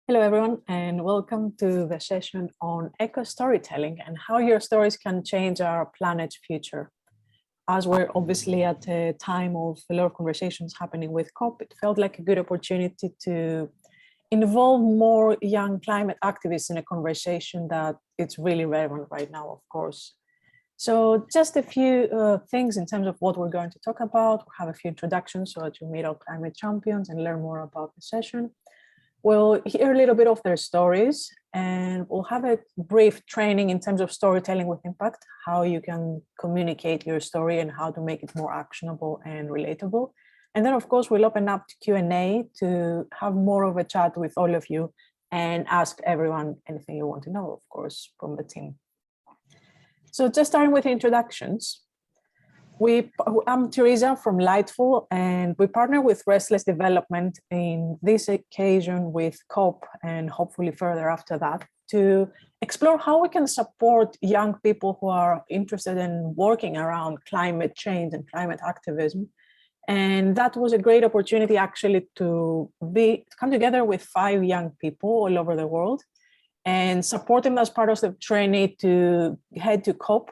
Hello, everyone, and welcome to the session on eco-storytelling and how your stories can change our planet's future. As we're obviously at a time of a lot of conversations happening with COP, it felt like a good opportunity to involve more young climate activists in a conversation that it's really relevant right now, of course. So just a few things in terms of what we're going to talk about. We'll have a few introductions so that you meet our climate champions and learn more about the session. We'll hear a little bit of their stories, and we'll have a brief training in terms of storytelling with impact, how you can communicate your story and how to make it more actionable and relatable. And then, of course, we'll open up to Q&A to have more of a chat with all of you and ask everyone anything you want to know, of course, from the team. So just starting with introductions. I'm Teresa from Lightful, and we partner with Restless Development in this occasion with COP and hopefully further after that to explore how we can support young people who are interested in working around climate change and climate activism. And that was a great opportunity actually to come together with 5 young people all over the world and support them as part of the training to head to COP,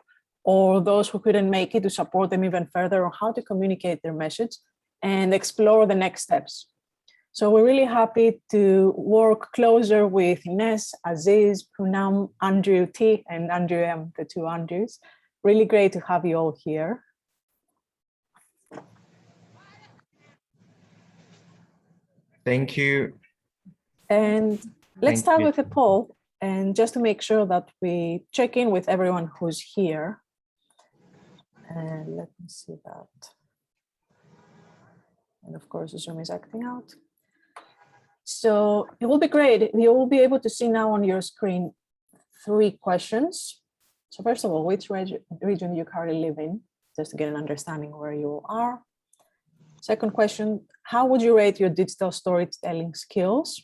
or those who couldn't make it to support them even further on how to communicate their message and explore the next steps. So we're really happy to work closer with Inés, Aziz, Poonam, Andrew T, and Andrew M, the 2 Andrews. Really great to have you all here. Thank you. And let's start with a poll, and just to make sure that we check in with everyone who's here. And let me see that. And of course, Zoom is acting out. So it will be great. You will be able to see now on your screen 3 questions. So first of all, which region you currently live in, just to get an understanding where you are. Second question, how would you rate your digital storytelling skills?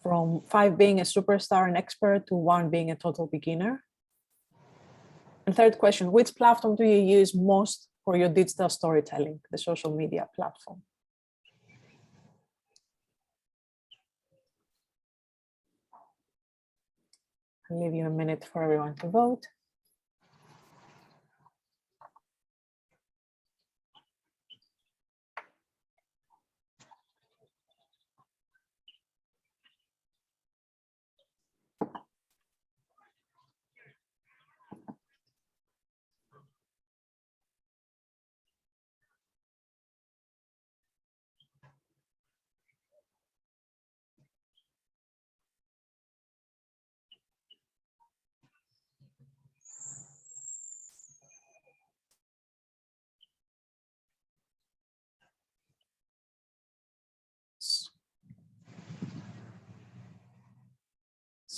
From 5 being a superstar and expert to 1 being a total beginner. And third question, which platform do you use most for your digital storytelling, the social media platform? I'll leave you a minute for everyone to vote.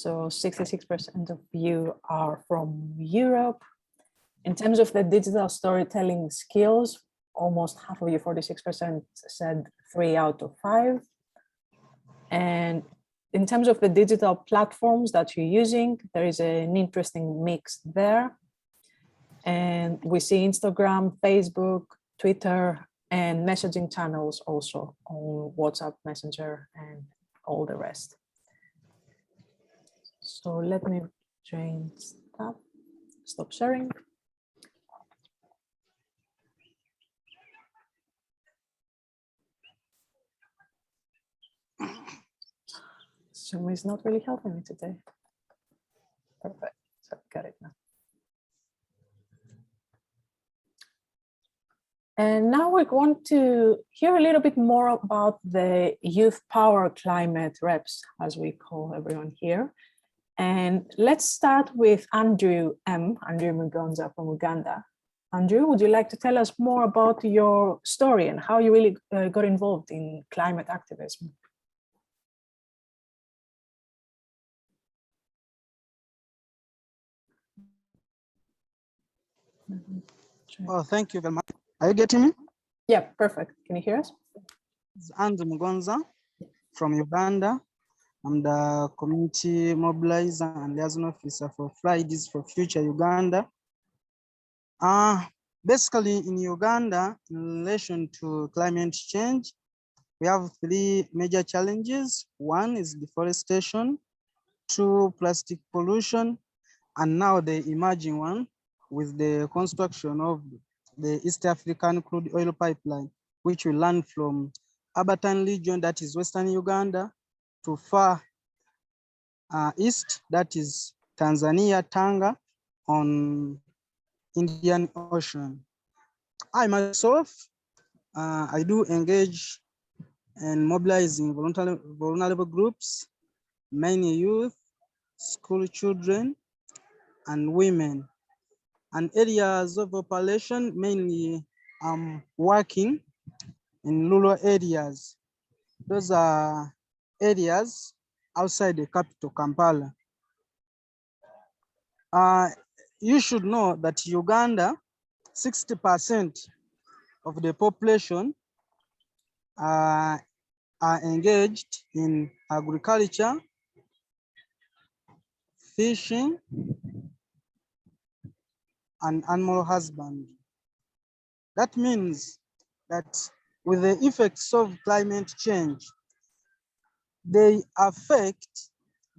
So 66% of you are from Europe. In terms of the digital storytelling skills, almost half of you, 46%, said 3 out of 5. And in terms of the digital platforms that you're using, there is an interesting mix there. And we see Instagram, Facebook, Twitter, and messaging channels also on WhatsApp, Messenger, and all the rest. So let me change that, stop sharing. Zoom is not really helping me today. Perfect, so got it now. And now we're going to hear a little bit more about the Youth Power Climate Reps, as we call everyone here. And let's start with Andrew M, Andrew Mugonza from Uganda. Andrew, would you like to tell us more about your story and how you really got involved in climate activism? Oh, thank you very much. Are you getting me? Yeah, perfect. Can you hear us? It's Andrew Mugonza from Uganda. I'm the community mobilizer and liaison officer for Fridays for Future Uganda. Basically in Uganda, in relation to climate change, we have three major challenges. One is deforestation, two, plastic pollution, and now the emerging one with the construction of the East African crude oil pipeline, which will run from Abertine region, that is Western Uganda, to far east, that is Tanzania, Tanga, on Indian Ocean. I myself, I do engage and mobilizing vulnerable groups, many youth, school children, and women. And areas of operation, mainly I'm working in rural areas. Those are areas outside the capital, Kampala. You should know that Uganda, 60% of the population are engaged in agriculture, fishing, and animal husbandry. That means that with the effects of climate change, they affect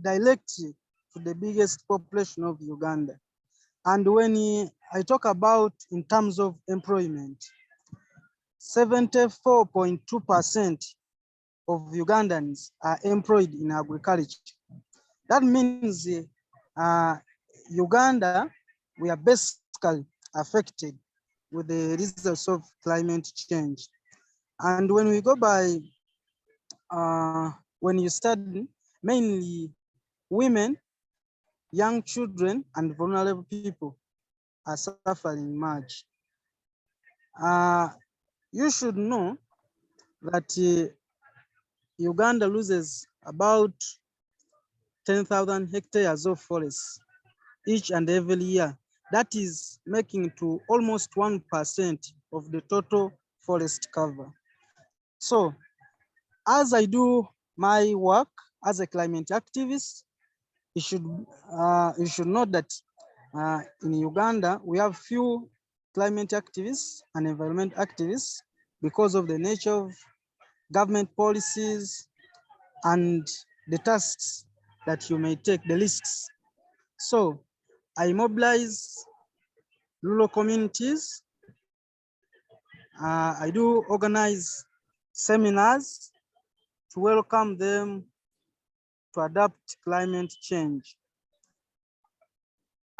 directly to the biggest population of Uganda. And when I talk about in terms of employment, 74.2% of Ugandans are employed in agriculture. That means Uganda, we are basically affected with the results of climate change. And when we go by, when you study, mainly women, young children, and vulnerable people are suffering much. You should know that Uganda loses about 10,000 hectares of forests each and every year. That is making to almost 1% of the total forest cover. So as I do my work as a climate activist, you should know that in Uganda, we have few climate activists and environment activists because of the nature of government policies and the tasks that you may take, the risks. So I mobilize rural communities. I do organize seminars to welcome them to adapt climate change.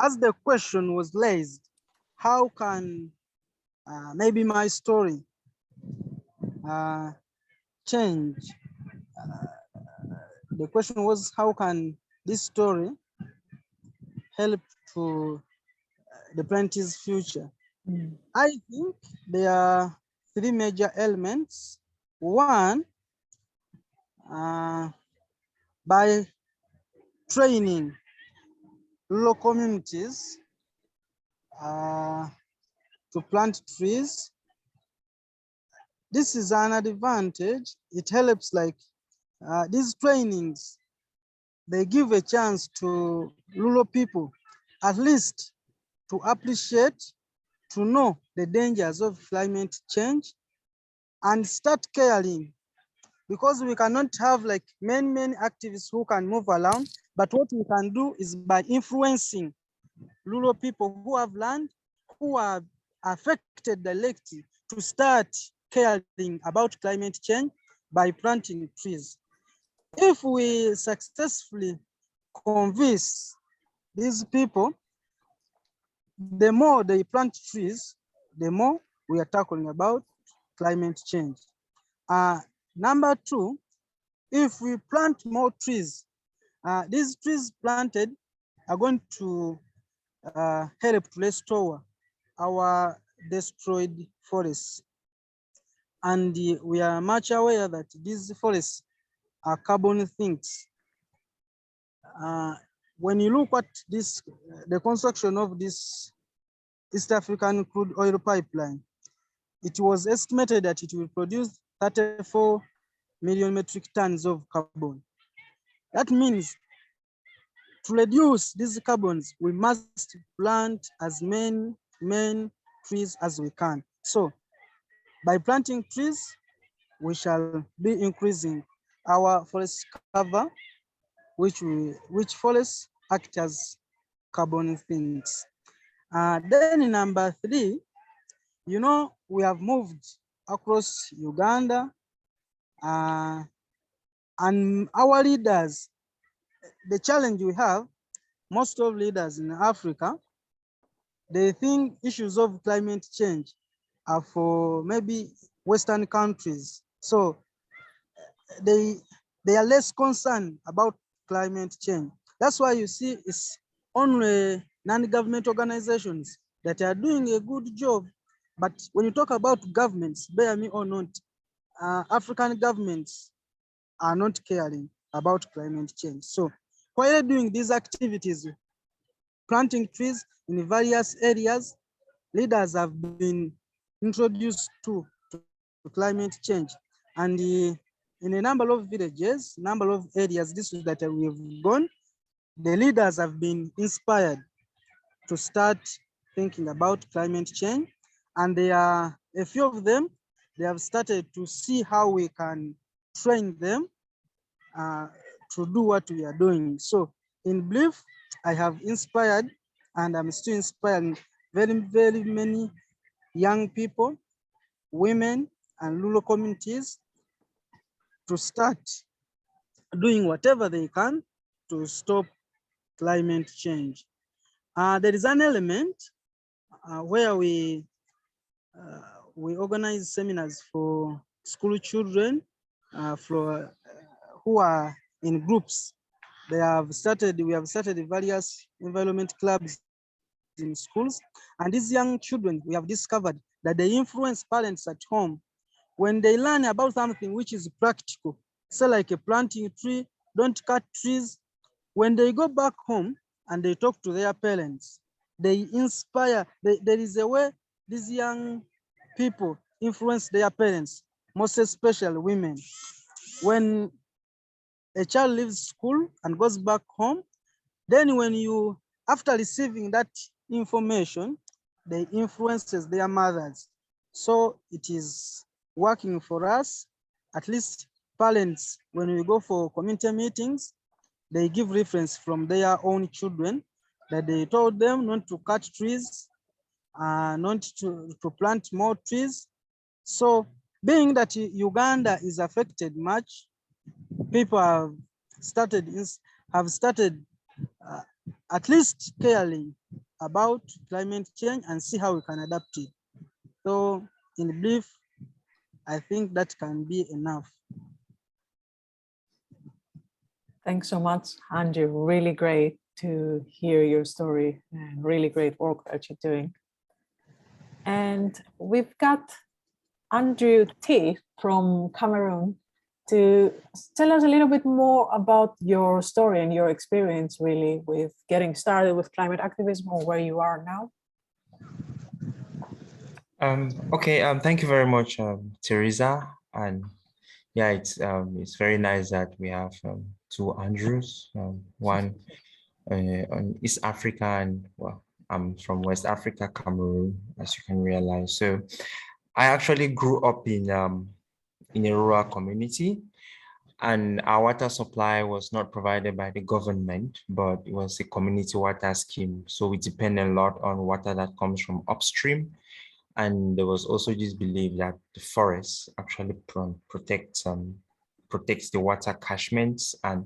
As the question was raised, how can maybe my story change? The question was, how can this story help to the planet's future? I think there are three major elements. One, by training rural communities to plant trees. This is an advantage. It helps, like these trainings, they give a chance to rural people at least to appreciate, to know the dangers of climate change and start caring, because we cannot have like many activists who can move around, but what we can do is by influencing rural people who have land, who are affected directly, to start caring about climate change by planting trees. If we successfully convince these people, the more they plant trees, the more we are talking about climate change. Number two, if we plant more trees, these trees planted are going to help to restore our destroyed forests. And we are much aware that these forests are carbon sinks. When you look at this, the construction of this East African crude oil pipeline, it was estimated that it will produce 34 million metric tons of carbon. That means to reduce these carbons, we must plant as many trees as we can. So by planting trees, we shall be increasing our forest cover, which forests act as carbon sinks. Then in number 3, you know, we have moved across Uganda, and our leaders, the challenge we have, most of leaders in Africa, they think issues of climate change are for maybe Western countries. So they are less concerned about climate change. That's why you see it's only non-government organizations that are doing a good job. But when you talk about governments, bear me or not, African governments are not caring about climate change. So while doing these activities, planting trees in various areas, leaders have been introduced to climate change. And in a number of villages, number of areas, this is that we have gone, the leaders have been inspired to start thinking about climate change. And there are a few of them, they have started to see how we can train them to do what we are doing. So in brief, I have inspired and I'm still inspiring very, very many young people, women, and rural communities to start doing whatever they can to stop climate change. There is an element where we organize seminars for school children who are in groups. We have started various environment clubs in schools, and these young children, we have discovered that they influence parents at home when they learn about something which is practical, say like a planting a tree, don't cut trees. When they go back home and they talk to their parents, they inspire. There is a way these young people influence their parents, most especially women. When a child leaves school and goes back home, then when you, after receiving that information, they influences their mothers. So it is working for us, at least parents, when we go for community meetings, they give reference from their own children that they told them not to cut trees, not to plant more trees. So being that Uganda is affected much, people have started at least caring about climate change and see how we can adapt it. So in brief, I think that can be enough. Thanks so much, Andrew. Really great to hear your story and really great work that you're doing. And we've got Andrew T from Cameroon to tell us a little bit more about your story and your experience really with getting started with climate activism or where you are now. Okay, thank you very much, Teresa. And yeah, it's very nice that we have two Andrews, one on East Africa, and well, I'm from West Africa, Cameroon, as you can realize. So I actually grew up in a rural community, and our water supply was not provided by the government, but it was a community water scheme. So we depend a lot on water that comes from upstream. And there was also this belief that the forest actually protects the water catchments, and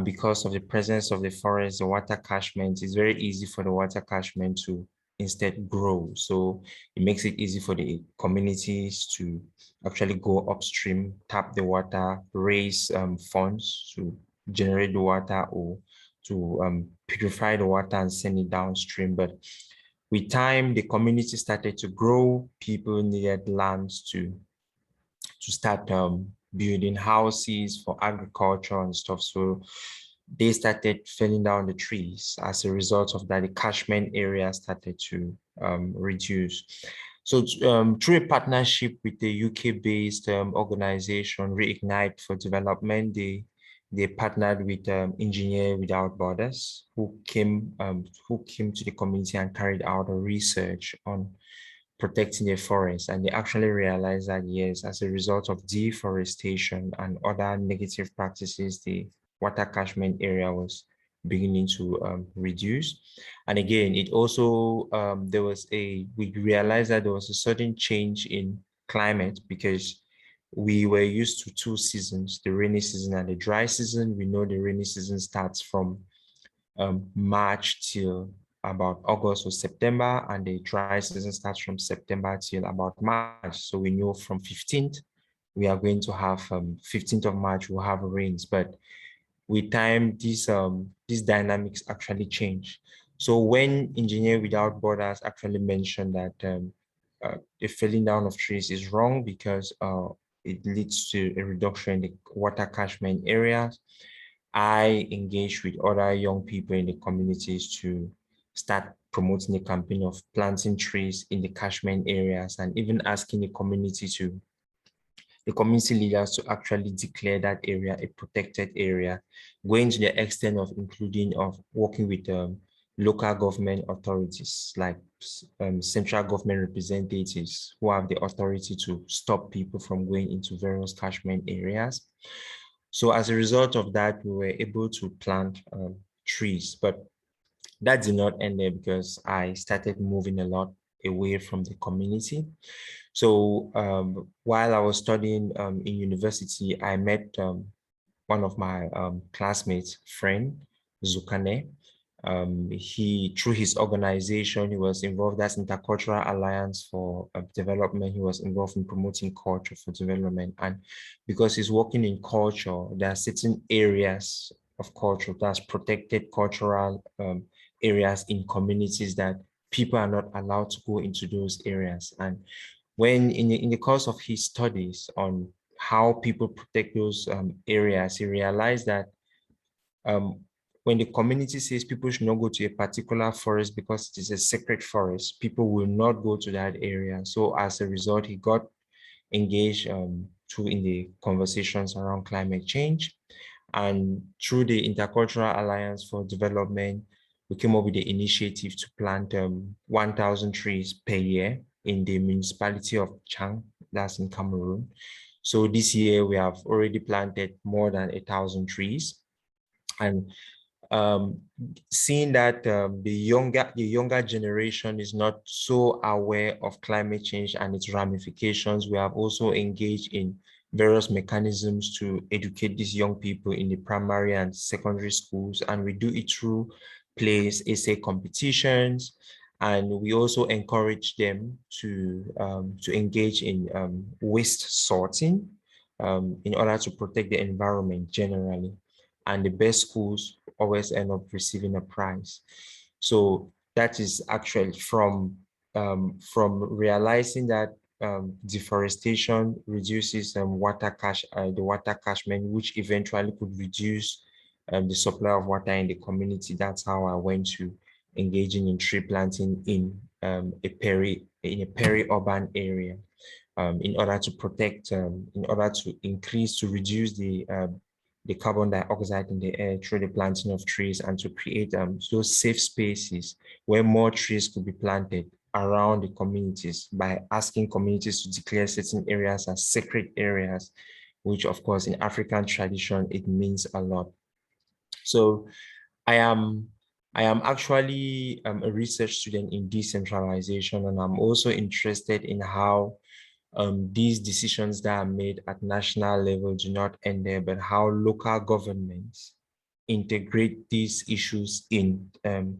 because of the presence of the forest, the water catchment is very easy for the water catchment to instead grow. So it makes it easy for the communities to actually go upstream, tap the water, raise funds to generate the water or to purify the water and send it downstream. But with time, the community started to grow. People needed lands to start building houses for agriculture and stuff. So they started felling down the trees. As a result of that, the catchment area started to reduce. So through a partnership with the UK-based organization Reignite for Development, they partnered with Engineers Without Borders, who came to the community and carried out a research on protecting their forests, and they actually realized that yes, as a result of deforestation and other negative practices, the water catchment area was beginning to reduce. And again, it also we realized that there was a sudden change in climate because we were used to two seasons, the rainy season and the dry season. We know the rainy season starts from March till about August or September, and the dry season starts from September till about March. So we know from 15th, we are going to have 15th of March, we'll have rains. But with time, these dynamics actually change. So when Engineer Without Borders actually mentioned that the felling down of trees is wrong because it leads to a reduction in the water catchment areas, I engaged with other young people in the communities to start promoting a campaign of planting trees in the catchment areas, and even asking the community leaders to actually declare that area a protected area, going to the extent of including of working with local government authorities like central government representatives who have the authority to stop people from going into various catchment areas. So as a result of that, we were able to plant trees, but that did not end there because I started moving a lot away from the community. So while I was studying in university, I met one of my classmates, friend, Zukane. Through his organization, he was involved as Intercultural Alliance for Development. He was involved in promoting culture for development. And because he's working in culture, there are certain areas of culture, that's protected cultural areas in communities that people are not allowed to go into those areas. And when in the course of his studies on how people protect those areas, he realized that when the community says people should not go to a particular forest because it is a sacred forest, people will not go to that area. So as a result, he got engaged in the conversations around climate change. And through the Intercultural Alliance for Development, we came up with the initiative to plant 1,000 trees per year in the municipality of Chang, that's in Cameroon. So this year we have already planted more than 1,000 trees. And seeing that the younger generation is not so aware of climate change and its ramifications, we have also engaged in various mechanisms to educate these young people in the primary and secondary schools. And we do it through plays, essay competitions, and we also encourage them to engage in waste sorting in order to protect the environment generally. And the best schools always end up receiving a prize. So that is actually from realizing that deforestation reduces the water catchment, which eventually could reduce the supply of water in the community. That's how I went to engaging in tree planting in a peri-urban area in order to protect, in order to reduce the carbon dioxide in the air through the planting of trees, and to create those safe spaces where more trees could be planted around the communities by asking communities to declare certain areas as sacred areas, which of course in African tradition, it means a lot. So I am actually a research student in decentralization, and I'm also interested in how these decisions that are made at national level do not end there, but how local governments integrate these issues in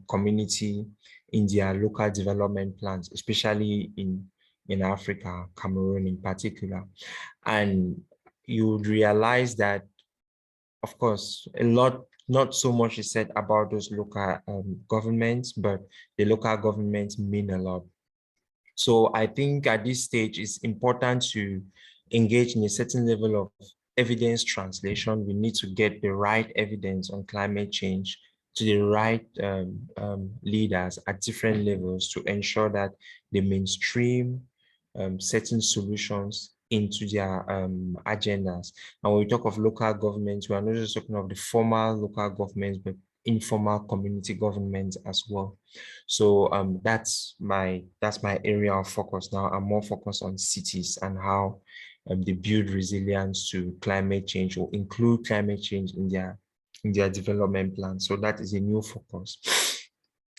community, in their local development plans, especially in Africa, Cameroon in particular. And you would realize that, of course, not so much is said about those local governments, but the local governments mean a lot. So I think at this stage, it's important to engage in a certain level of evidence translation. We need to get the right evidence on climate change to the right leaders at different levels to ensure that they mainstream certain solutions into their agendas. And when we talk of local governments, we are not just talking of the formal local governments, but informal community government as well. So that's my area of focus now. I'm more focused on cities and how they build resilience to climate change or include climate change in their development plan. So that is a new focus.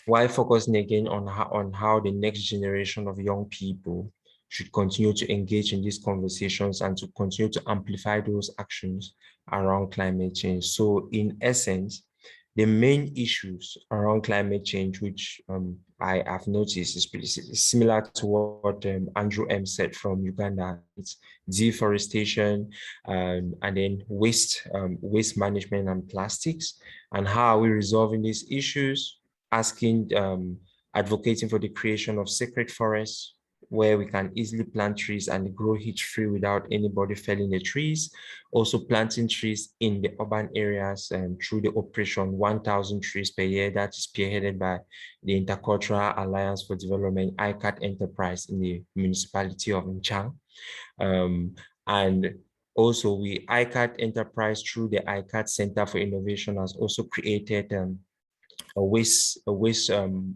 While focusing again on how the next generation of young people should continue to engage in these conversations and to continue to amplify those actions around climate change. So in essence, the main issues around climate change, which I have noticed is pretty similar to what Andrew M. said from Uganda. It's deforestation and then waste management and plastics. And how are we resolving these issues? Asking, advocating for the creation of sacred forests, where we can easily plant trees and grow heat-free without anybody felling the trees. Also planting trees in the urban areas through the operation 1,000 trees per year that is spearheaded by the Intercultural Alliance for Development, ICAT enterprise in the municipality of Nchang. And also we ICAT enterprise through the ICAT Center for Innovation has also created a waste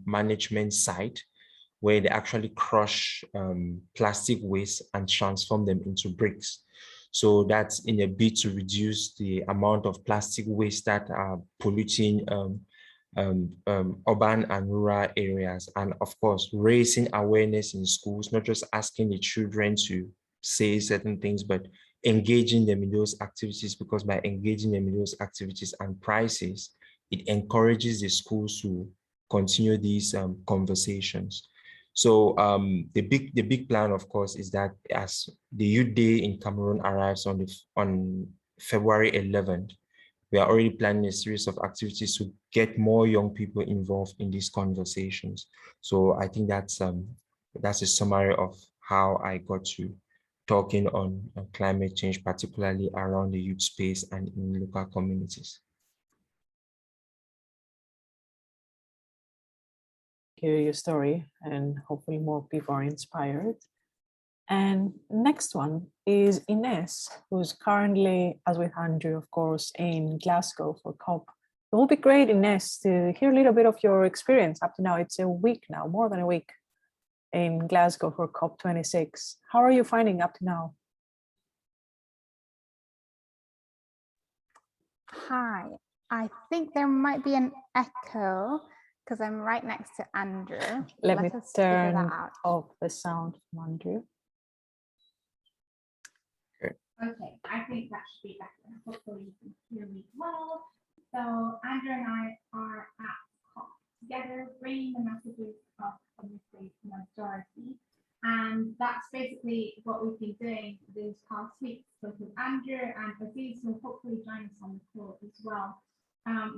management site where they actually crush plastic waste and transform them into bricks. So that's in a bid to reduce the amount of plastic waste that are polluting urban and rural areas. And of course, raising awareness in schools, not just asking the children to say certain things, but engaging them in those activities, because by engaging them in those activities and prices, it encourages the schools to continue these conversations. So the big plan, of course, is that as the Youth Day in Cameroon arrives on February 11th, we are already planning a series of activities to get more young people involved in these conversations. So I think that's a summary of how I got to talking on climate change, particularly around the youth space and in local communities. Hear your story, and hopefully more people are inspired. And next one is Ines, who's currently, as with Andrew, of course, in Glasgow for COP. It would be great, Ines, to hear a little bit of your experience up to now. It's a week now, more than a week in Glasgow for COP26. How are you finding up to now? Hi, I think there might be an echo because I'm right next to Andrew. Let me us figure turn that out. off the sound from Andrew. Okay, I think that should be better. Hopefully you can hear me well. So Andrew and I are at COP together, bringing the messages of the majority. And that's basically what we've been doing these past weeks. So with Andrew and Aziz will hopefully join us on the call as well.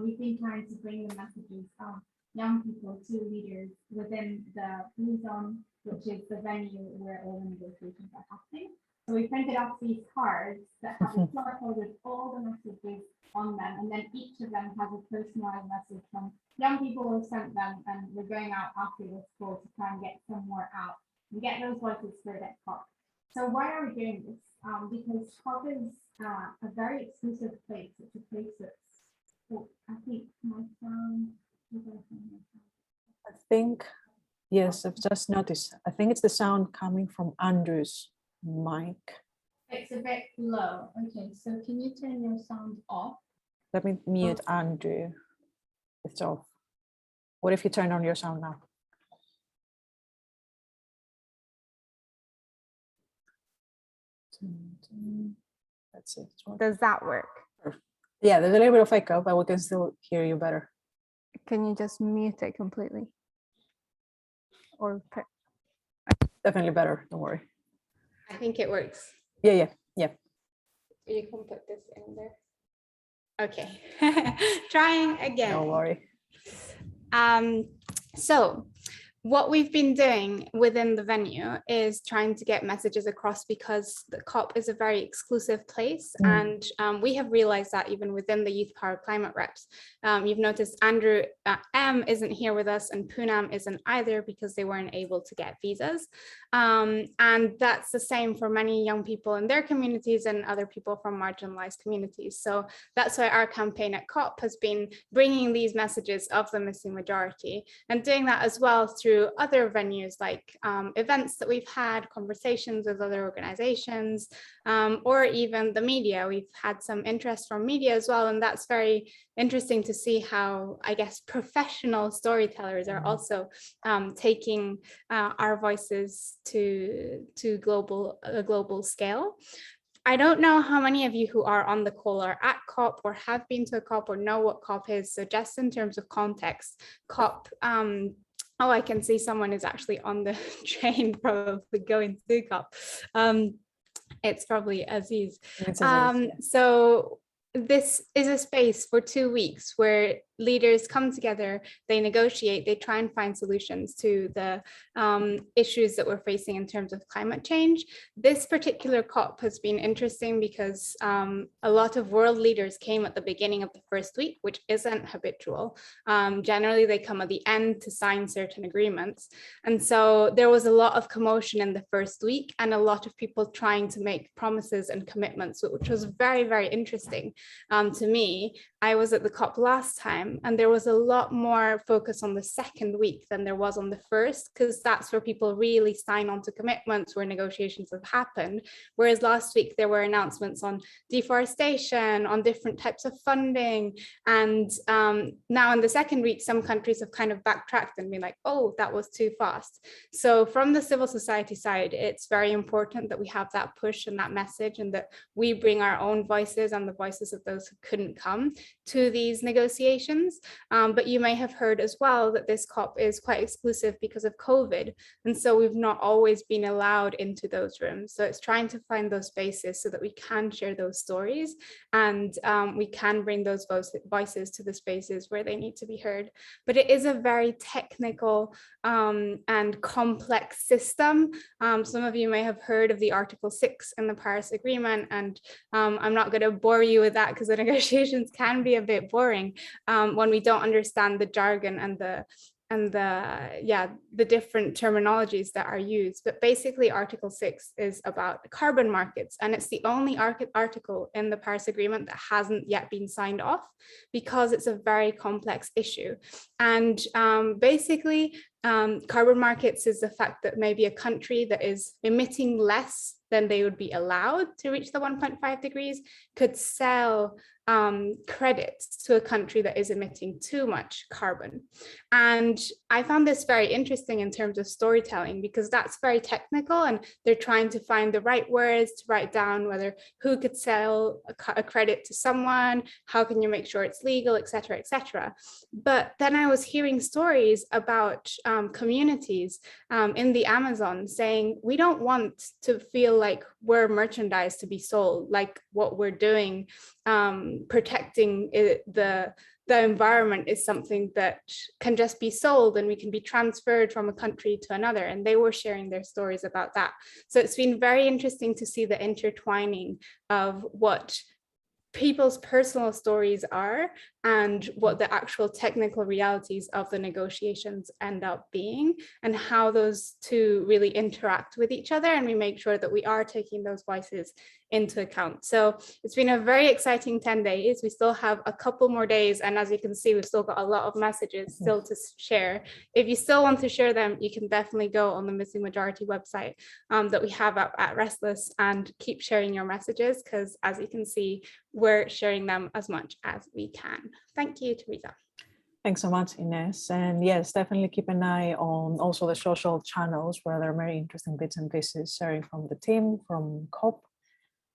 We've been trying to bring the messages of young people to leaders within the Blue Zone, which is the venue where all the negotiations are happening. So we printed out these cards that have a QR code with all the messages on them, and then each of them has a personalized message from young people who have sent them, and we're going out after this call to try and get some more out and get those voices heard at COP. So why are we doing this? Because COP is a very exclusive place. It's a place that's, I think my sound. I think, yes, I've just noticed. I think it's the sound coming from Andrew's mic. It's a bit low. Okay, so can you turn your sound off? Let me mute Andrew. It's off. What if you turn on your sound now? That's it. Does that work? Yeah, there's a little bit of echo, but we can still hear you better. Can you just mute it completely? Or Definitely better, don't worry. I think it works. Yeah. You can put this in there. Okay, trying again. Don't worry. So what we've been doing within the venue is trying to get messages across, because the COP is a very exclusive place. And we have realized that even within the Youth Power Climate Reps. You've noticed Andrew M isn't here with us, and Poonam isn't either, because they weren't able to get visas. And that's the same for many young people in their communities and other people from marginalized communities. So that's why our campaign at COP has been bringing these messages of the missing majority, and doing that as well through other venues, like events that we've had, conversations with other organizations, or even the media. We've had some interest from media as well, and that's very interesting to see how, I guess, professional storytellers are also taking our voices to a global scale. I don't know how many of you who are on the call are at COP or have been to a COP or know what COP is. So just in terms of context, COP, oh, I can see someone is actually on the train, probably going to COP. It's probably Aziz. So this is a space for 2 weeks where leaders come together, they negotiate, they try and find solutions to the issues that we're facing in terms of climate change. This particular COP has been interesting because a lot of world leaders came at the beginning of the first week, which isn't habitual. Generally, they come at the end to sign certain agreements. And so there was a lot of commotion in the first week, and a lot of people trying to make promises and commitments, which was very, very interesting to me. I was at the COP last time, and there was a lot more focus on the second week than there was on the first, because that's where people really sign on to commitments, where negotiations have happened. Whereas last week there were announcements on deforestation, on different types of funding. And now in the second week, some countries have kind of backtracked and been like, oh, that was too fast. So from the civil society side, it's very important that we have that push and that message, and that we bring our own voices and the voices of those who couldn't come to these negotiations. But you may have heard as well that this COP is quite exclusive because of COVID. And so we've not always been allowed into those rooms. So it's trying to find those spaces so that we can share those stories, and we can bring those voices to the spaces where they need to be heard. But it is a very technical and complex system. Some of you may have heard of the Article 6 in the Paris Agreement, and I'm not going to bore you with that because the negotiations can be a bit boring when we don't understand the jargon and the different terminologies that are used. But basically Article 6 is about carbon markets, and it's the only article in the Paris Agreement that hasn't yet been signed off, because it's a very complex issue. And basically carbon markets is the fact that maybe a country that is emitting less than they would be allowed to reach the 1.5 degrees could sell credits to a country that is emitting too much carbon. And I found this very interesting in terms of storytelling, because that's very technical, and they're trying to find the right words to write down whether who could sell a credit to someone, how can you make sure it's legal, etc., etc. But then I was hearing stories about communities in the Amazon saying, we don't want to feel like we're merchandise to be sold, like what we're doing protecting the environment is something that can just be sold, and we can be transferred from a country to another. And they were sharing their stories about that. So it's been very interesting to see the intertwining of what people's personal stories are and what the actual technical realities of the negotiations end up being, and how those two really interact with each other, and we make sure that we are taking those voices into account. So it's been a very exciting 10 days. We still have a couple more days, and as you can see, we've still got a lot of messages still to share. If you still want to share them, you can definitely go on the Missing Majority website that we have up at Restless, and keep sharing your messages, because as you can see, we're sharing them as much as we can. Thank you, Teresa. Thanks so much, Ines. And yes, definitely keep an eye on also the social channels, where there are very interesting bits and pieces sharing from the team, from COP.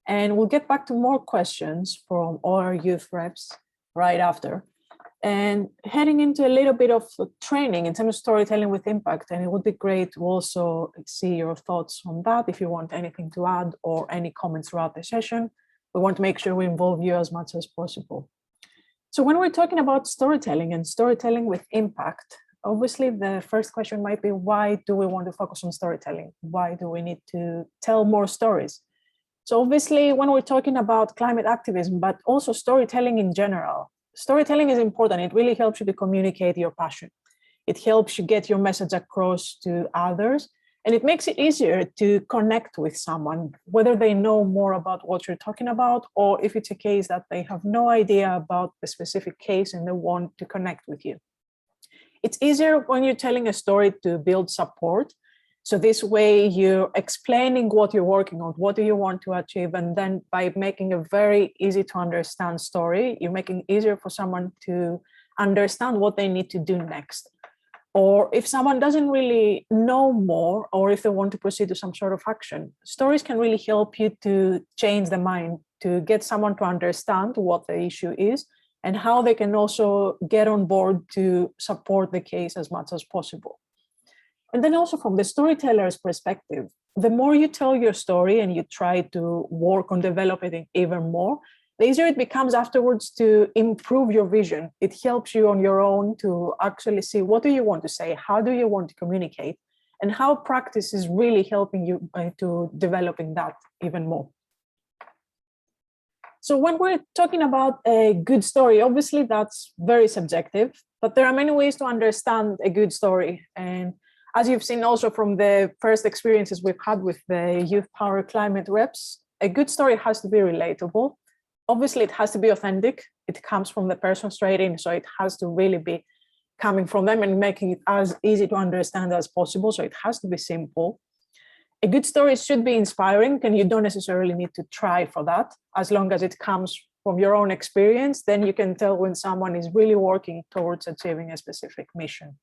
And we'll get back to more questions from all our youth reps right after. And heading into a little bit of training in terms of storytelling with impact. And it would be great to also see your thoughts on that, if you want anything to add or any comments throughout the session. We want to make sure we involve you as much as possible. So when we're talking about storytelling and storytelling with impact, obviously the first question might be, why do we want to focus on storytelling? Why do we need to tell more stories? So obviously when we're talking about climate activism, but also storytelling in general, storytelling is important. It really helps you to communicate your passion. It helps you get your message across to others, and it makes it easier to connect with someone, whether they know more about what you're talking about, or if it's a case that they have no idea about the specific case and they want to connect with you. It's easier when you're telling a story to build support. So this way you're explaining what you're working on, what do you want to achieve, and then by making a very easy to understand story, you're making it easier for someone to understand what they need to do next. Or if someone doesn't really know more, or if they want to proceed to some sort of action, stories can really help you to change the mind, to get someone to understand what the issue is and how they can also get on board to support the case as much as possible. And then also from the storyteller's perspective, the more you tell your story and you try to work on developing it even more, the easier it becomes afterwards to improve your vision. It helps you on your own to actually see, what do you want to say? How do you want to communicate? And how practice is really helping you to developing that even more. So when we're talking about a good story, obviously that's very subjective, but there are many ways to understand a good story. And as you've seen also from the first experiences we've had with the Youth Power Climate Reps, a good story has to be relatable. Obviously, it has to be authentic. It comes from the person straight in, so it has to really be coming from them and making it as easy to understand as possible. So it has to be simple. A good story should be inspiring, and you don't necessarily need to try for that. As long as it comes from your own experience, then you can tell when someone is really working towards achieving a specific mission.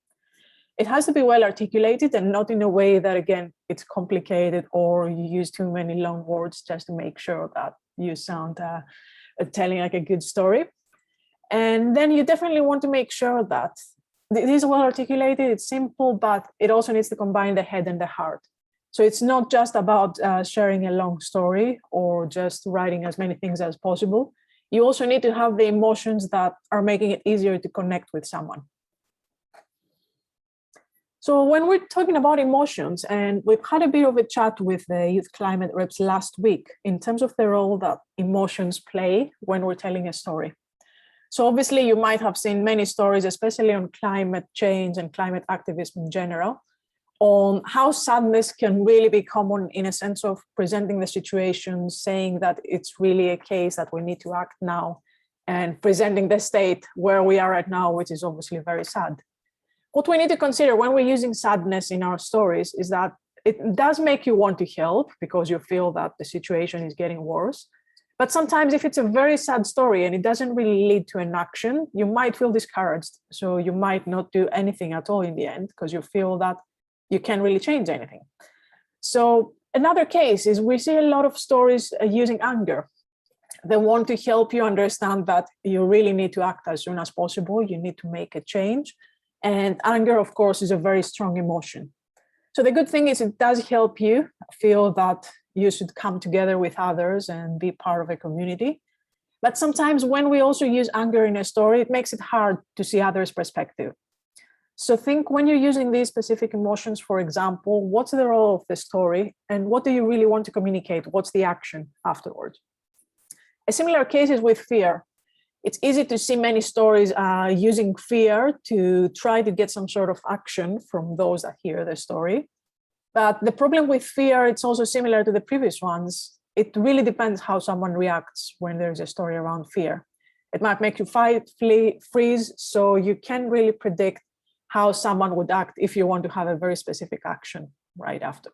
It has to be well articulated and not in a way that, again, it's complicated or you use too many long words just to make sure that you sound telling like a good story. And then you definitely want to make sure that it is well articulated, it's simple, but it also needs to combine the head and the heart. So it's not just about sharing a long story or just writing as many things as possible. You also need to have the emotions that are making it easier to connect with someone. So when we're talking about emotions, and we've had a bit of a chat with the Youth Climate Reps last week in terms of the role that emotions play when we're telling a story. So obviously you might have seen many stories, especially on climate change and climate activism in general, on how sadness can really be common in a sense of presenting the situation, saying that it's really a case that we need to act now, and presenting the state where we are right now, which is obviously very sad. What we need to consider when we're using sadness in our stories is that it does make you want to help because you feel that the situation is getting worse. But sometimes if it's a very sad story and it doesn't really lead to an action, you might feel discouraged. So you might not do anything at all in the end because you feel that you can't really change anything. So another case is we see a lot of stories using anger. They want to help you understand that you really need to act as soon as possible. You need to make a change. And anger, of course, is a very strong emotion. So the good thing is it does help you feel that you should come together with others and be part of a community. But sometimes when we also use anger in a story, it makes it hard to see others' perspective. So think when you're using these specific emotions, for example, what's the role of the story and what do you really want to communicate? What's the action afterwards? A similar case is with fear. It's easy to see many stories using fear to try to get some sort of action from those that hear the story. But the problem with fear, it's also similar to the previous ones. It really depends how someone reacts when there's a story around fear. It might make you fight, flee, freeze, so you can't really predict how someone would act if you want to have a very specific action right after.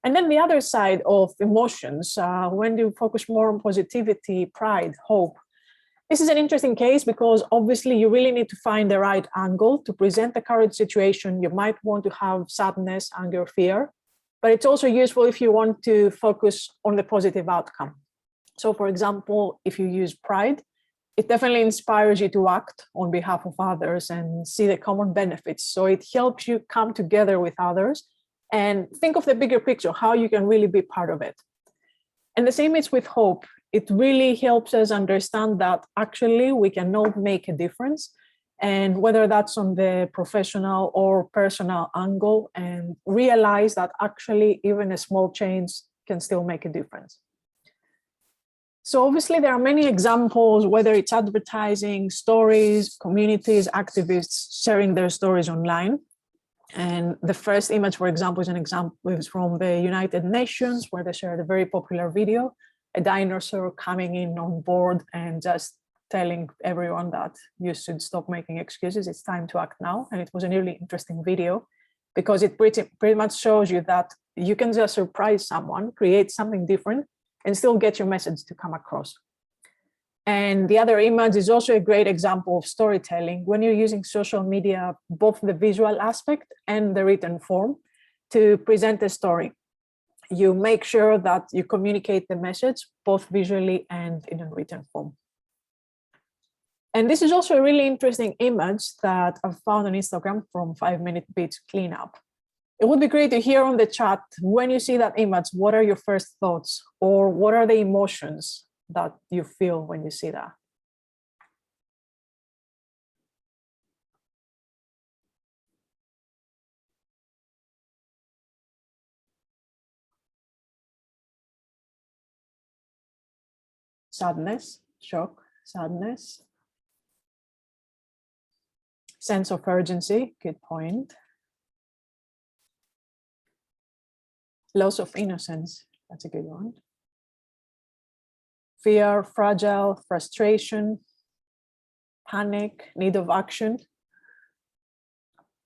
And then the other side of emotions, when you focus more on positivity, pride, hope, this is an interesting case because obviously you really need to find the right angle to present the current situation. You might want to have sadness, anger, fear, but it's also useful if you want to focus on the positive outcome. So for example, if you use pride, it definitely inspires you to act on behalf of others and see the common benefits. So it helps you come together with others and think of the bigger picture, how you can really be part of it. And the same is with hope. It really helps us understand that actually we can all make a difference and whether that's on the professional or personal angle, and realize that actually even a small change can still make a difference. So obviously there are many examples, whether it's advertising, stories, communities, activists sharing their stories online. And the first image, for example, is from the United Nations, where they shared a very popular video, a dinosaur coming in on board and just telling everyone that you should stop making excuses, it's time to act now. And it was a really interesting video because it pretty much shows you that you can just surprise someone, create something different, and still get your message to come across. And the other image is also a great example of storytelling when you're using social media, both the visual aspect and the written form, to present a story. You make sure that you communicate the message both visually and in a written form. And this is also a really interesting image that I've found on Instagram from 5 Minute Beach Cleanup. It would be great to hear on the chat, when you see that image, what are your first thoughts, or what are the emotions that you feel when you see that? Sadness, shock, sadness. Sense of urgency, good point. Loss of innocence, that's a good one. Fear, fragile, frustration, panic, need of action.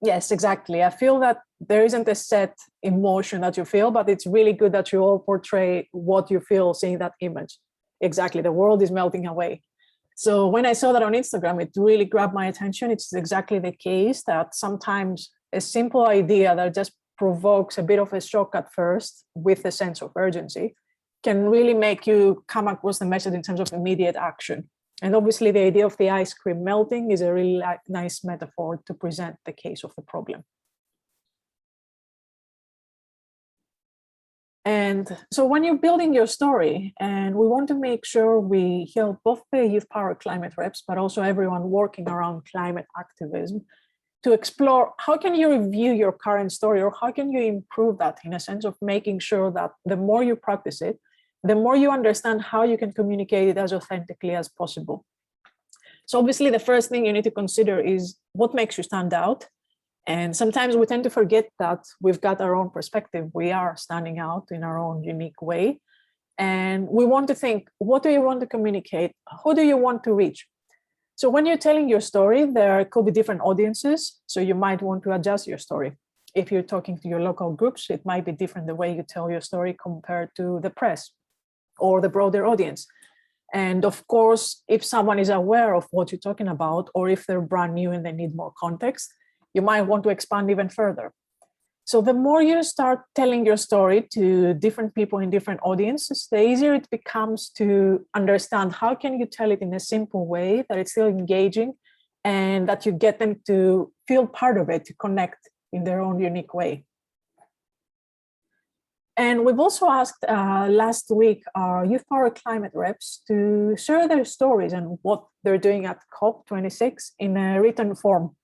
Yes, exactly. I feel that there isn't a set emotion that you feel, but it's really good that you all portray what you feel seeing that image. Exactly, the world is melting away. So when I saw that on Instagram, it really grabbed my attention. It's exactly the case that sometimes a simple idea that just provokes a bit of a shock at first with a sense of urgency can really make you come across the message in terms of immediate action. And obviously the idea of the ice cream melting is a really nice metaphor to present the case of the problem. And so when you're building your story, and we want to make sure we help both the Youth Power Climate reps, but also everyone working around climate activism, to explore how can you review your current story, or how can you improve that, in a sense of making sure that the more you practice it, the more you understand how you can communicate it as authentically as possible. So obviously the first thing you need to consider is what makes you stand out. And sometimes we tend to forget that we've got our own perspective. We are standing out in our own unique way. And we want to think, what do you want to communicate? Who do you want to reach? So when you're telling your story, there could be different audiences. So you might want to adjust your story. If you're talking to your local groups, it might be different the way you tell your story compared to the press or the broader audience. And of course, if someone is aware of what you're talking about, or if they're brand new and they need more context, you might want to expand even further. So the more you start telling your story to different people in different audiences, the easier it becomes to understand how can you tell it in a simple way that it's still engaging and that you get them to feel part of it, to connect in their own unique way. And we've also asked last week our Youth Power Climate reps to share their stories and what they're doing at COP26 in a written form.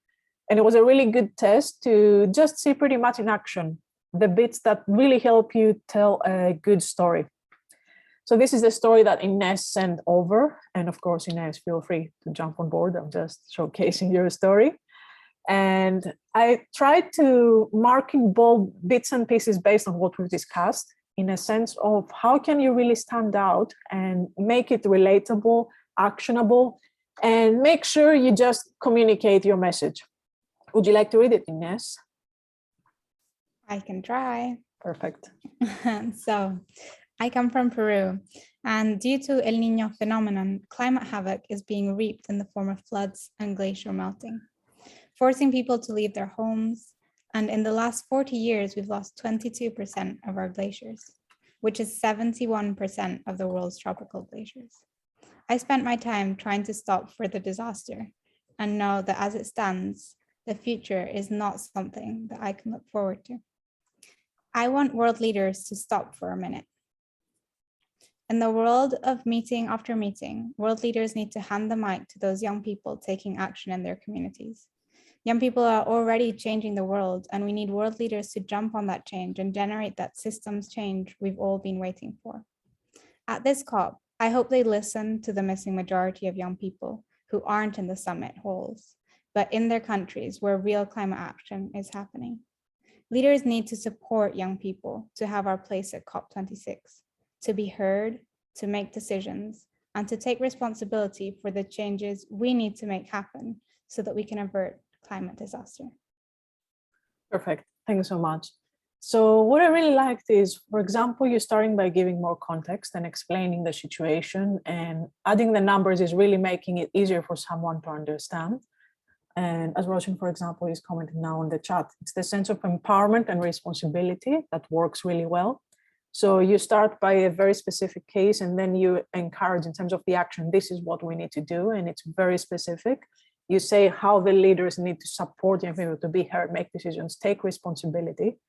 And it was a really good test to just see pretty much in action the bits that really help you tell a good story. So this is the story that Inés sent over. And of course, Inés, feel free to jump on board. I'm just showcasing your story. And I tried to mark in bold bits and pieces based on what we've discussed, in a sense of how can you really stand out and make it relatable, actionable, and make sure you just communicate your message. Would you like to read it, Inés? I can try. Perfect. So, I come from Peru, and due to El Niño phenomenon, climate havoc is being reaped in the form of floods and glacier melting, forcing people to leave their homes. And in the last 40 years, we've lost 22% of our glaciers, which is 71% of the world's tropical glaciers. I spent my time trying to stop further disaster and know that as it stands, the future is not something that I can look forward to. I want world leaders to stop for a minute. In the world of meeting after meeting, world leaders need to hand the mic to those young people taking action in their communities. Young people are already changing the world, and we need world leaders to jump on that change and generate that systems change we've all been waiting for. At this COP, I hope they listen to the missing majority of young people who aren't in the summit halls, but in their countries where real climate action is happening. Leaders need to support young people to have our place at COP26, to be heard, to make decisions, and to take responsibility for the changes we need to make happen so that we can avert climate disaster. Perfect. Thank you so much. So what I really liked is, for example, you're starting by giving more context and explaining the situation, and adding the numbers is really making it easier for someone to understand. And as Roshan, for example, is commenting now on the chat, it's the sense of empowerment and responsibility that works really well. So you start by a very specific case, and then you encourage in terms of the action, this is what we need to do, and it's very specific. You say how the leaders need to support young people to be heard, make decisions, take responsibility.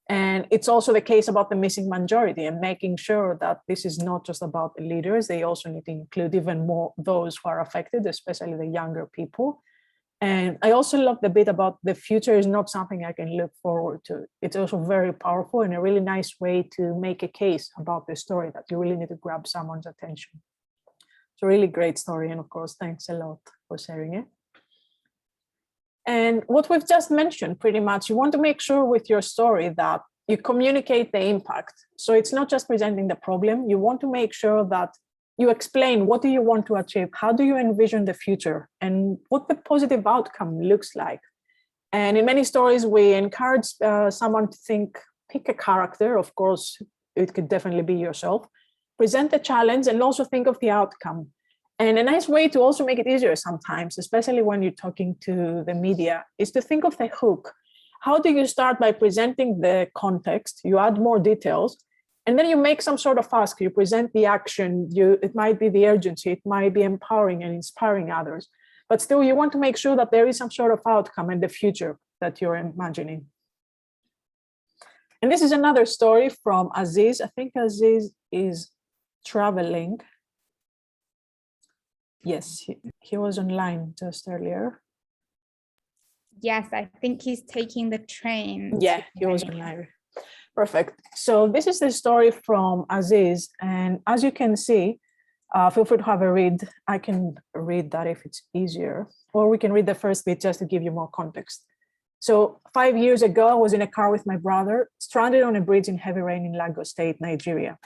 And it's also the case about the missing majority, and making sure that this is not just about the leaders, they also need to include even more those who are affected, especially the younger people. And I also love the bit about the future is not something I can look forward to. It's also very powerful and a really nice way to make a case about the story that you really need to grab someone's attention. It's a really great story. And of course, thanks a lot for sharing it. And what we've just mentioned, pretty much, you want to make sure with your story that you communicate the impact. So it's not just presenting the problem. You want to make sure that you explain, what do you want to achieve? How do you envision the future? And what the positive outcome looks like? And in many stories, we encourage someone to think, pick a character. Of course, it could definitely be yourself. Present the challenge and also think of the outcome. And a nice way to also make it easier sometimes, especially when you're talking to the media, is to think of the hook. How do you start by presenting the context? You add more details, and then you make some sort of ask. You present the action. It might be the urgency. It might be empowering and inspiring others. But still, you want to make sure that there is some sort of outcome in the future that you're imagining. And this is another story from Aziz. I think Aziz is traveling. Yes, he was online just earlier. Yes, I think he's taking the train. Yeah, he was online. Perfect. So this is the story from Aziz. And as you can see, feel free to have a read. I can read that if it's easier, or we can read the first bit just to give you more context. So 5 years ago, I was in a car with my brother, stranded on a bridge in heavy rain in Lagos State, Nigeria.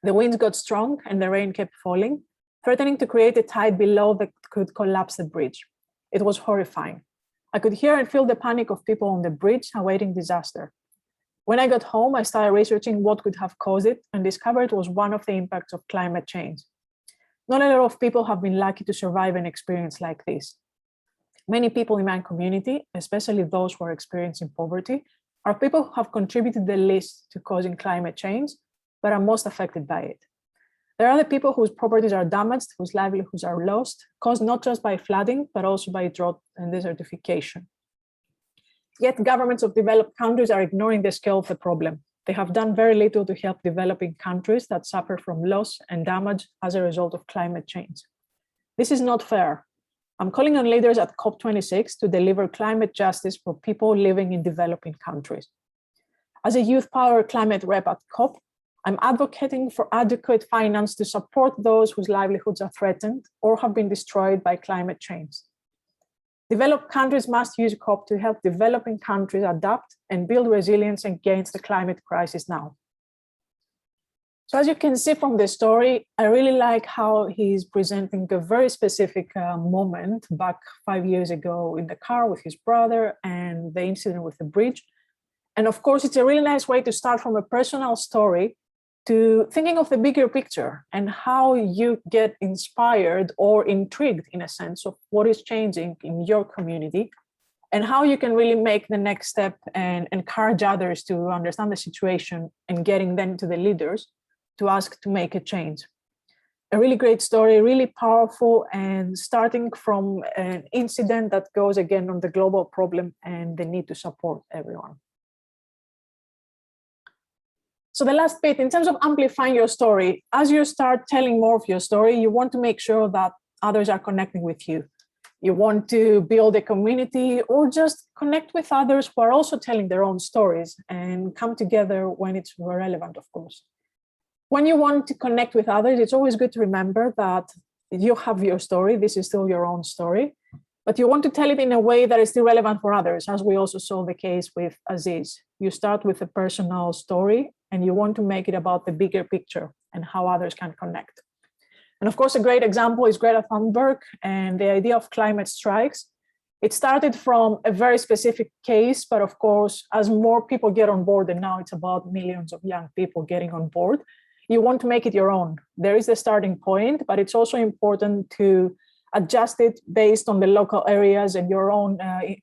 The winds got strong and the rain kept falling, threatening to create a tide below that could collapse the bridge. It was horrifying. I could hear and feel the panic of people on the bridge awaiting disaster. When I got home, I started researching what could have caused it and discovered it was one of the impacts of climate change. Not a lot of people have been lucky to survive an experience like this. Many people in my community, especially those who are experiencing poverty, are people who have contributed the least to causing climate change, but are most affected by it. There are the people whose properties are damaged, whose livelihoods are lost, caused not just by flooding, but also by drought and desertification. Yet governments of developed countries are ignoring the scale of the problem. They have done very little to help developing countries that suffer from loss and damage as a result of climate change. This is not fair. I'm calling on leaders at COP26 to deliver climate justice for people living in developing countries. As a youth power climate rep at COP, I'm advocating for adequate finance to support those whose livelihoods are threatened or have been destroyed by climate change. Developed countries must use COP to help developing countries adapt and build resilience against the climate crisis now. So as you can see from the story, I really like how he's presenting a very specific moment back 5 years ago in the car with his brother and the incident with the bridge. And of course, it's a really nice way to start from a personal story to thinking of the bigger picture and how you get inspired or intrigued in a sense of what is changing in your community and how you can really make the next step and encourage others to understand the situation and getting them to the leaders to ask to make a change. A really great story, really powerful, and starting from an incident that goes again on the global problem and the need to support everyone. So the last bit, in terms of amplifying your story, as you start telling more of your story, you want to make sure that others are connecting with you. You want to build a community or just connect with others who are also telling their own stories and come together when it's relevant, of course. When you want to connect with others, it's always good to remember that you have your story. This is still your own story, but you want to tell it in a way that is still relevant for others, as we also saw the case with Aziz. You start with a personal story and you want to make it about the bigger picture and how others can connect. And of course, a great example is Greta Thunberg and the idea of climate strikes. It started from a very specific case, but of course, as more people get on board, and now it's about millions of young people getting on board, you want to make it your own. There is a starting point, but it's also important to adjust it based on the local areas and your own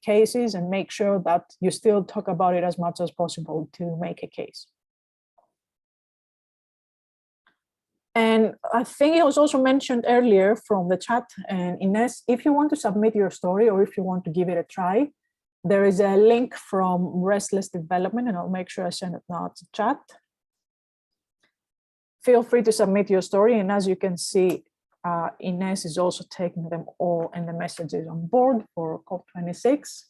cases, and make sure that you still talk about it as much as possible to make a case. And I think it was also mentioned earlier from the chat, and Ines, if you want to submit your story or if you want to give it a try, there is a link from Restless Development, and I'll make sure I send it now to chat. Feel free to submit your story, and as you can see, Inés is also taking them all and the messages on board for COP26.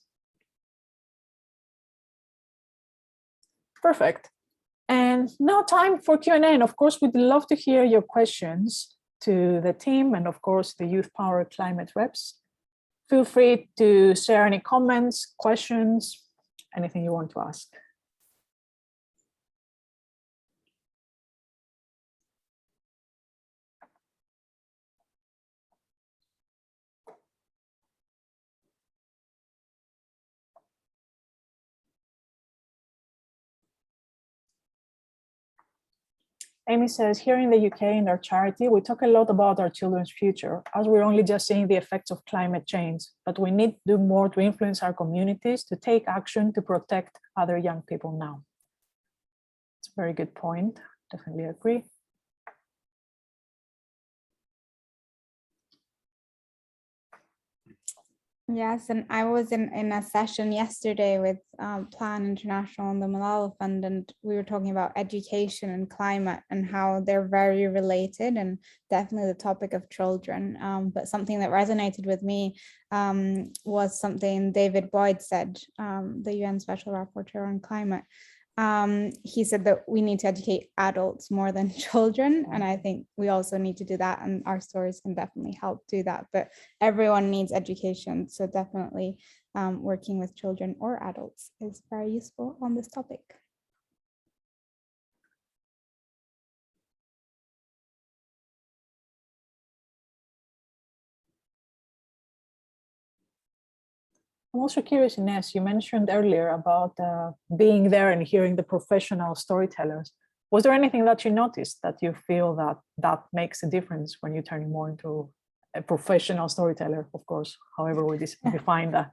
Perfect. And now time for Q&A. And of course, we'd love to hear your questions to the team and of course the Youth Power Climate Reps. Feel free to share any comments, questions, anything you want to ask. Amy says, here in the UK in our charity, we talk a lot about our children's future, as we're only just seeing the effects of climate change, but we need to do more to influence our communities to take action to protect other young people now. It's a very good point, definitely agree. Yes, and I was in a session yesterday with Plan International and the Malala Fund, and we were talking about education and climate and how they're very related, and definitely the topic of children. But something that resonated with me was something David Boyd said, the UN Special Rapporteur on Climate. He said that we need to educate adults more than children, and I think we also need to do that, and our stories can definitely help do that. But everyone needs education, so definitely working with children or adults is very useful on this topic. I'm also curious, Ines, you mentioned earlier about being there and hearing the professional storytellers. Was there anything that you noticed that you feel that makes a difference when you're turning more into a professional storyteller, of course, however we define that?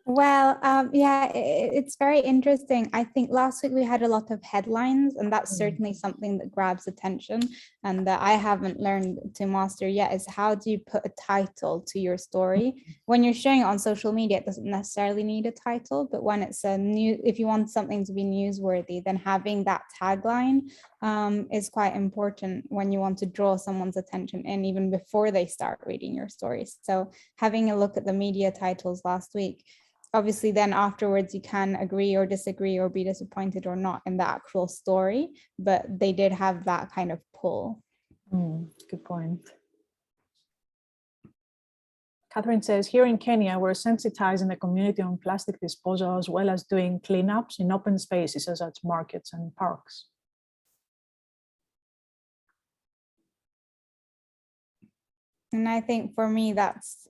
Well, yeah, it's very interesting. I think last week we had a lot of headlines, and that's certainly something that grabs attention and that I haven't learned to master yet, is how do you put a title to your story? When you're sharing it on social media, it doesn't necessarily need a title, but when it's if you want something to be newsworthy, then having that tagline is quite important when you want to draw someone's attention in even before they start reading your stories. So having a look at the media titles last week, obviously then afterwards you can agree or disagree or be disappointed or not in the actual story, but they did have that kind of pull. Good point. Catherine says, here in Kenya, we're sensitizing the community on plastic disposal as well as doing cleanups in open spaces such as markets and parks. And I think for me, that's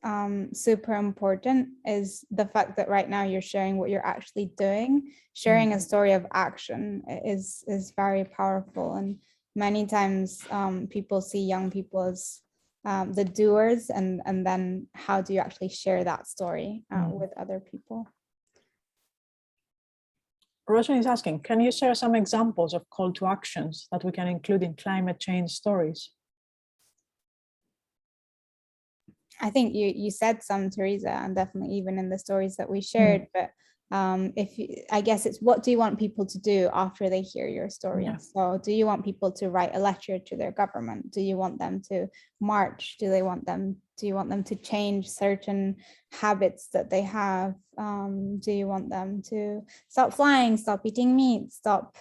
super important, is the fact that right now you're sharing what you're actually doing. Sharing a story of action is very powerful. And many times people see young people as the doers, and then how do you actually share that story with other people? Roshan is asking, can you share some examples of call to actions that we can include in climate change stories? I think you said some, Teresa, and definitely even in the stories that we shared, but I guess it's, what do you want people to do after they hear your story? Yeah. So do you want people to write a letter to their government? Do you want them to march? Do you want them to change certain habits that they have? Do you want them to stop flying, stop eating meat, stop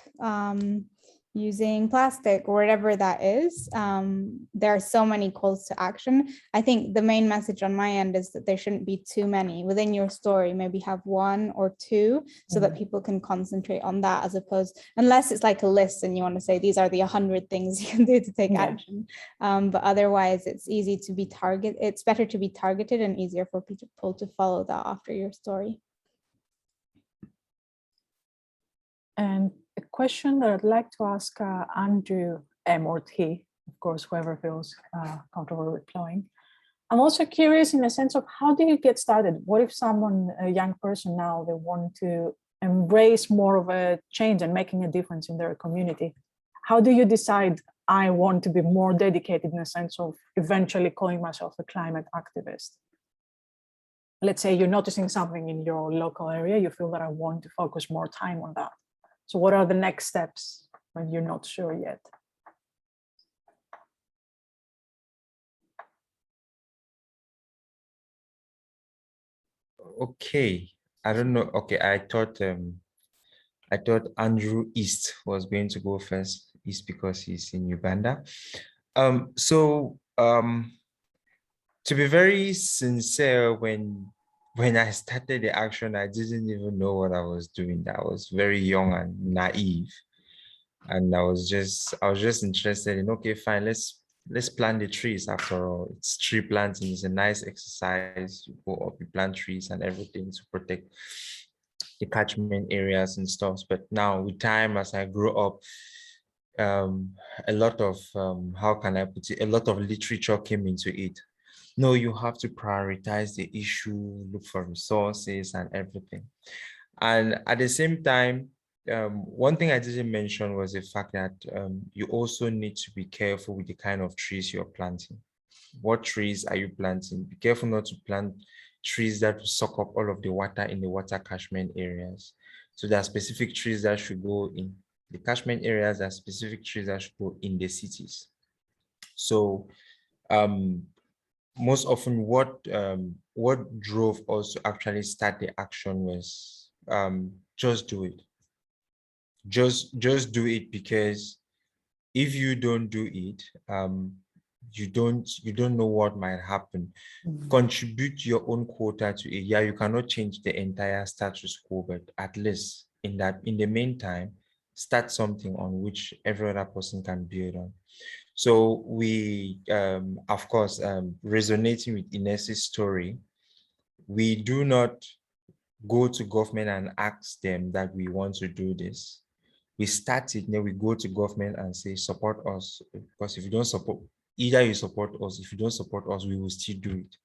using plastic, or whatever that is? There are so many calls to action. I think the main message on my end is that there shouldn't be too many within your story. Maybe have one or two so that people can concentrate on that, as opposed, unless it's like a list and you want to say these are the 100 things you can do to take action. But otherwise it's easy to be it's better to be targeted and easier for people to follow that after your story. And a question that I'd like to ask Andrew M or T, of course, whoever feels comfortable replying. I'm also curious in the sense of, how do you get started? What if someone, a young person now, they want to embrace more of a change and making a difference in their community? How do you decide, I want to be more dedicated in the sense of eventually calling myself a climate activist? Let's say you're noticing something in your local area, you feel that I want to focus more time on that. So what are the next steps when you're not sure yet? Okay, I don't know. Okay, I thought Andrew East was going to go first. East because he's in Uganda. To be very sincere, when I started the action, I didn't even know what I was doing. I was very young and naive, and I was just interested in, okay, fine, let's plant the trees. After all, it's tree planting. It's a nice exercise. You go up, you plant trees and everything to protect the catchment areas and stuff. But now with time, as I grew up, a lot of how can I put it? A lot of literature came into it. No, you have to prioritize the issue, look for resources and everything. And at the same time, one thing I didn't mention was the fact that you also need to be careful with the kind of trees you're planting. What trees are you planting? Be careful not to plant trees that will suck up all of the water in the water catchment areas. So there are specific trees that should go in the catchment areas, there are specific trees that should go in the cities. So most often what drove us to actually start the action was just do it. Just do it, because if you don't do it, you don't know what might happen. Contribute your own quota to it. Yeah, you cannot change the entire status quo, but at least in the meantime, start something on which every other person can build on. So we, of course, resonating with Inés's story, we do not go to government and ask them that we want to do this. We start it, then we go to government and say, support us, because if you don't support, either you support us, if you don't support us, we will still do it.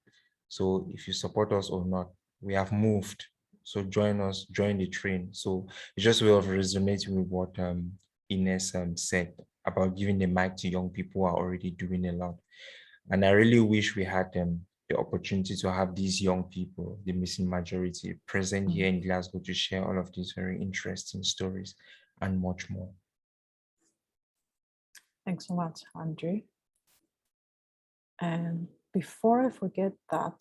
So if you support us or not, we have moved. So join us, join the train. So it's just a way of resonating with what Inés said about giving the mic to young people who are already doing a lot. And I really wish we had the opportunity to have these young people, the missing majority, present here in Glasgow to share all of these very interesting stories and much more. Thanks so much, Andrew. And before I forget that,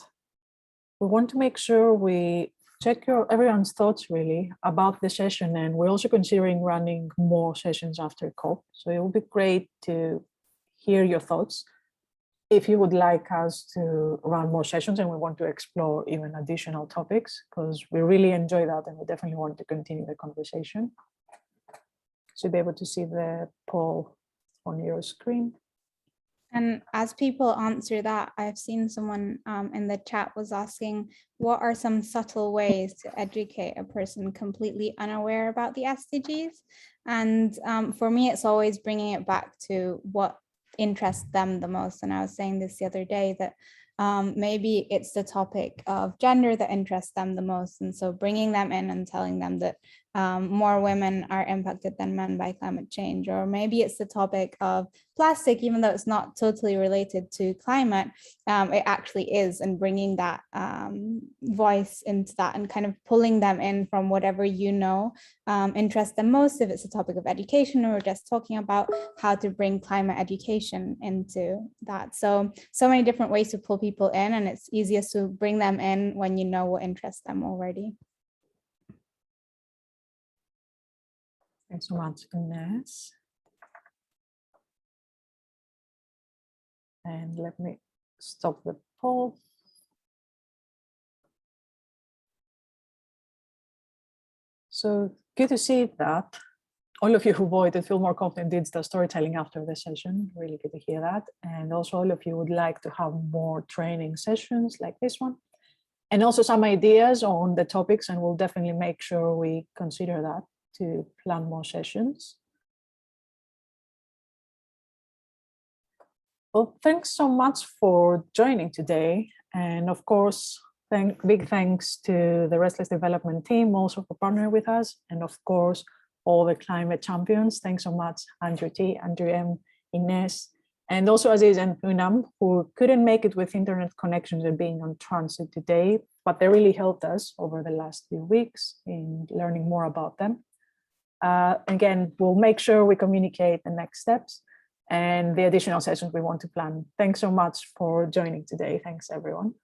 we want to make sure we check everyone's thoughts really about the session, and we're also considering running more sessions after COP. So it would be great to hear your thoughts. If you would like us to run more sessions and we want to explore even additional topics, because we really enjoy that and we definitely want to continue the conversation. So you'll be able to see the poll on your screen. And as people answer that, I've seen someone in the chat was asking, what are some subtle ways to educate a person completely unaware about the SDGs? And for me, it's always bringing it back to what interests them the most. And I was saying this the other day that maybe it's the topic of gender that interests them the most. And so bringing them in and telling them that more women are impacted than men by climate change, or maybe it's the topic of plastic, even though it's not totally related to climate, it actually is, and bringing that voice into that and kind of pulling them in from whatever interests them most. If it's a topic of education, or just talking about how to bring climate education into that. So many different ways to pull people in, and it's easiest to bring them in when you know what interests them already. Thanks so much, Inés. And let me stop the poll. So good to see that all of you who voted feel more confident did the storytelling after the session. Really good to hear that. And also all of you would like to have more training sessions like this one. And also some ideas on the topics, and we'll definitely make sure we consider that to plan more sessions. Well, thanks so much for joining today. And of course, big thanks to the Restless Development team also for partnering with us. And of course, all the climate champions. Thanks so much, Andrew T, Andrew M, Inés, and also Aziz and Unam, who couldn't make it with internet connections and being on transit today, but they really helped us over the last few weeks in learning more about them. Again, we'll make sure we communicate the next steps and the additional sessions we want to plan. Thanks so much for joining today. Thanks, everyone.